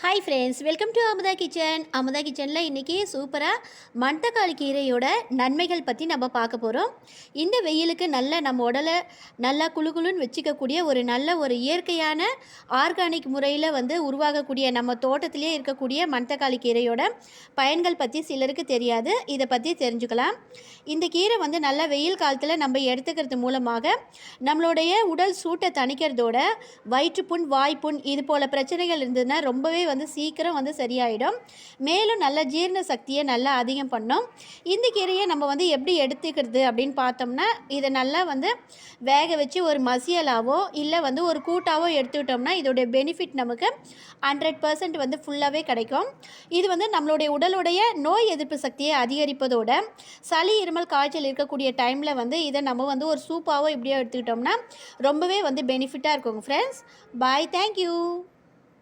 Hi friends, welcome to Amudha kitchen. Amudha கிச்சனில் இன்றைக்கி சூப்பராக மணத்தக்காளி கீரையோட நன்மைகள் பற்றி நம்ம பார்க்க போகிறோம். இந்த வெயிலுக்கு நம்ம உடலை நல்லா குளுகுளுன்னு வச்சுக்கக்கூடிய ஒரு இயற்கையான ஆர்கானிக் முறையில் உருவாகக்கூடிய நம்ம தோட்டத்திலே இருக்கக்கூடிய மணத்தக்காளி கீரையோட பயன்கள் பற்றி சிலருக்கு தெரியாது. இதை பற்றி தெரிஞ்சுக்கலாம். இந்த கீரை நல்லா வெயில் காலத்தில் நம்ம எடுத்துக்கிறது மூலமாக நம்மளுடைய உடல் சூட்டை தணிக்கிறதோட வயிற்றுப்புண், வாய்ப்புண் இது போல் பிரச்சனைகள் இருந்ததுன்னா ரொம்பவே சீக்கிரம் சரியாயிடும். மேலும் நல்ல ஜீரண சக்தியை நல்லா அதிகம் பண்ணும். இந்த கீரையை நம்ம எப்படி எடுத்துக்கிறது அப்படின்னு பார்த்தோம்னா, இதை நல்லா வேக வச்சு ஒரு மசியலாவோ இல்லை ஒரு கூட்டாவோ எடுத்துக்கிட்டோம்னா இதோடைய பெனிஃபிட் நமக்கு 100% ஃபுல்லாகவே கிடைக்கும். இது நம்மளுடைய உடலுடைய நோய் எதிர்ப்பு சக்தியை அதிகரிப்பதோட சளி, இருமல், காய்ச்சல் இருக்கக்கூடிய டைமில் இதை நம்ம ஒரு சூப்பாவோ இப்படியோ எடுத்துக்கிட்டோம்னா ரொம்பவே பெனிஃபிட்டாக இருக்குங்க ஃப்ரெண்ட்ஸ். பாய், தேங்க்யூ.